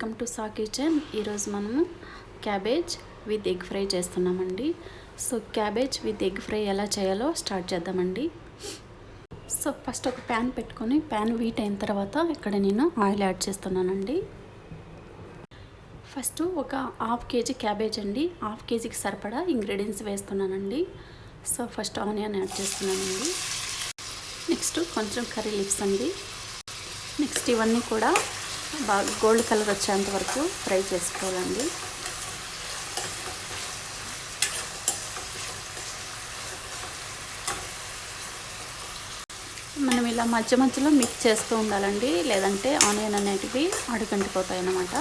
Welcome to saw kitchen. ఈరోజు మనము cabbage with egg fry చేస్తున్నామండి. So cabbage with egg fry ఎలా చేయాలో స్టార్ట్ చేద్దామండి. సో ఫస్ట్ ఒక ప్యాన్ పెట్టుకొని ప్యాన్ హీట్ అయిన తర్వాత ఇక్కడ నేను ఆయిల్ యాడ్ చేస్తున్నానండి. ఫస్ట్ ఒక హాఫ్ కేజీ క్యాబేజ్ అండి, హాఫ్ కేజీకి సరిపడా ఇంగ్రీడియంట్స్ వేస్తున్నానండి. సో ఫస్ట్ ఆనియన్ యాడ్ చేస్తున్నానండి. నెక్స్ట్ కొంచెం కర్రీ లీవ్స్ అండి. నెక్స్ట్ ఇవన్నీ కూడా బాగా గోల్డ్ కలర్ వచ్చేంత వరకు ఫ్రై చేసుకోవాలండి. మనం ఇలా మధ్య మధ్యలో మిక్స్ చేస్తూ ఉండాలండి, లేదంటే ఆనియన్ అనేటివి అడుగంటిపోతాయి అన్నమాట.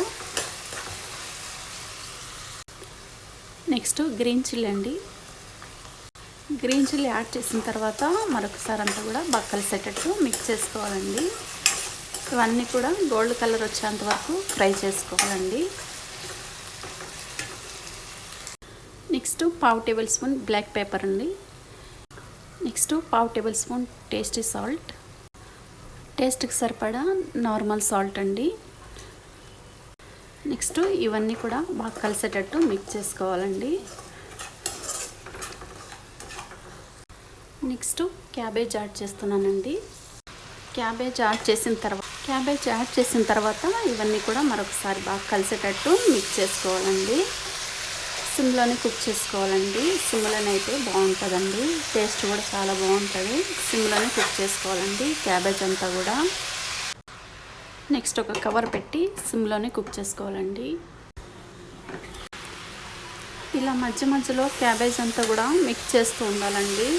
నెక్స్ట్ గ్రీన్ చిల్లీ అండి. గ్రీన్ చిల్లీ యాడ్ చేసిన తర్వాత మరొకసారి అంతా కూడా బాగా కలిసేటట్టు మిక్స్ చేసుకోవాలండి. ఇవన్నీ కూడా గోల్డ్ కలర్ వచ్చేంత వరకు ఫ్రై చేసుకోవాలండి. నెక్స్ట్ పావు టేబుల్ స్పూన్ బ్లాక్ పెప్పర్ అండి. నెక్స్ట్ పావు టేబుల్ స్పూన్ టేస్టీ సాల్ట్, టేస్ట్కి సరిపడా నార్మల్ సాల్ట్ అండి. నెక్స్ట్ ఇవన్నీ కూడా బాగా కలిసేటట్టు మిక్స్ చేసుకోవాలండి. నెక్స్ట్ క్యాబేజ్ యాడ్ చేస్తున్నానండి. క్యాబేజ్ యాడ్ చేసిన తర్వాత ఇవన్నీ కూడా మరొకసారి బాగా కలిసేటట్టు మిక్స్ చేసుకోవాలండి. సిమ్లోనే కుక్ చేసుకోవాలండి. సిమ్లోనే అయితే బాగుంటుందండి, టేస్ట్ కూడా చాలా బాగుంటుంది. సిమ్లోనే కుక్ చేసుకోవాలండి క్యాబేజ్ అంతా కూడా. నెక్స్ట్ ఒక కవర్ పెట్టి సిమ్లోనే కుక్ చేసుకోవాలండి. ఇలా మధ్య మధ్యలో క్యాబేజ్ అంతా కూడా మిక్స్ చేస్తూ ఉండాలండి,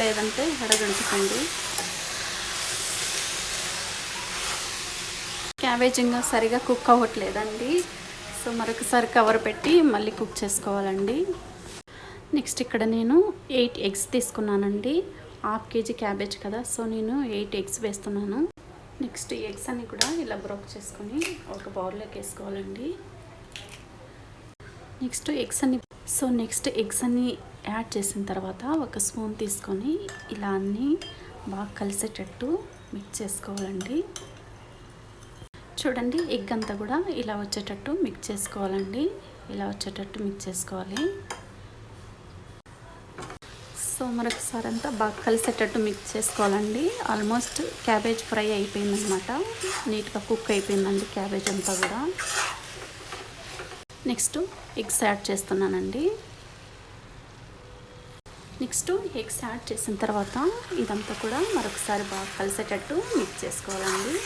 లేదంటే అడగంటుకోండి. క్యాబేజ్ ఇంకా సరిగా కుక్ అవ్వట్లేదండి. సో మరొకసారి కవర్ పెట్టి మళ్ళీ కుక్ చేసుకోవాలండి. నెక్స్ట్ ఇక్కడ నేను 8 ఎగ్స్ తీసుకున్నానండి. హాఫ్ కేజీ క్యాబేజ్ కదా, సో నేను 8 ఎగ్స్ వేస్తున్నాను. నెక్స్ట్ ఎగ్స్ అన్ని కూడా ఇలా బ్రోక్ చేసుకొని ఒక బౌల్లోకి వేసుకోవాలండి. నెక్స్ట్ ఎగ్స్ అన్ని యాడ్ చేసిన తర్వాత ఒక స్పూన్ తీసుకొని ఇలా అన్నీ బాగా కలిసేటట్టు మిక్స్ చేసుకోవాలండి. చూడండి, ఎగ్ అంతా కూడా ఇలా వచ్చేటట్టు మిక్స్ చేసుకోవాలండి. ఇలా వచ్చేటట్టు మిక్స్ చేసుకోవాలి. సో మరొకసారి అంతా బాగా కలిసేటట్టు మిక్స్ చేసుకోవాలండి. ఆల్మోస్ట్ క్యాబేజ్ ఫ్రై అయిపోయిందనమాట, నీట్గా కుక్ అయిపోయిందండి క్యాబేజ్ అంతా కూడా. నెక్స్ట్ ఎగ్స్ యాడ్ చేస్తున్నానండి. నెక్స్ట్ ఎగ్స్ యాడ్ చేసిన తర్వాత ఇదంతా కూడా మరొకసారి బాగా కలిసేటట్టు మిక్స్ చేసుకోవాలండి.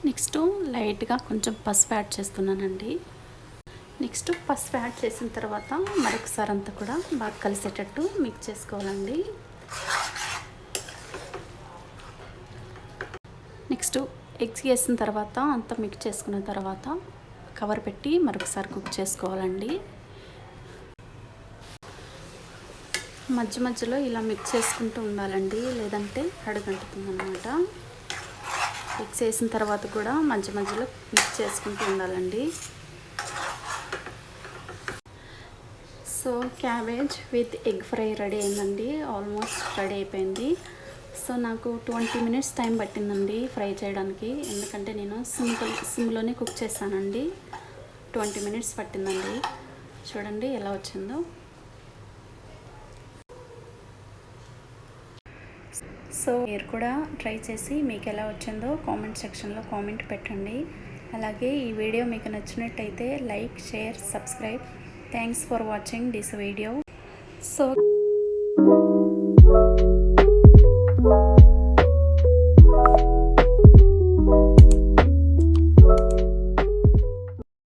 నెక్స్ట్ లైట్గా కొంచెం పసుపు యాడ్ చేస్తున్నానండి. నెక్స్ట్ పసుపు యాడ్ చేసిన తర్వాత మరొకసారి అంతా కూడా బాగా కలిసేటట్టు మిక్స్ చేసుకోవాలండి. నెక్స్ట్ ఎగ్స్ వేసిన తర్వాత అంతా మిక్స్ చేసుకున్న తర్వాత కవర్ పెట్టి మరొకసారి కుక్ చేసుకోవాలండి. మధ్య మధ్యలో ఇలా మిక్స్ చేసుకుంటూ ఉండాలండి, లేదంటే అడుగంటుతుంది అన్నమాట. మిక్స్ చేసిన తర్వాత కూడా మధ్య మధ్యలో మిక్స్ చేసుకుంటూ ఉండాలండి. So cabbage with egg fry ready అయిందండి, ఆల్మోస్ట్ రెడీ అయిపోయింది. సో నాకు 20 మినిట్స్ టైం పట్టిందండి ఫ్రై చేయడానికి, ఎందుకంటే నేను సిమ్లోనే కుక్ చేశానండి. 20 మినిట్స్ పట్టిందండి. చూడండి ఎలా వచ్చిందో. సో మీరు కూడా ట్రై చేసి మీకు ఎలా వచ్చిందో కామెంట్ సెక్షన్లో కామెంట్ పెట్టండి. అలాగే ఈ వీడియో మీకు నచ్చినట్టయితే like, share, subscribe. Thanks for watching this video. So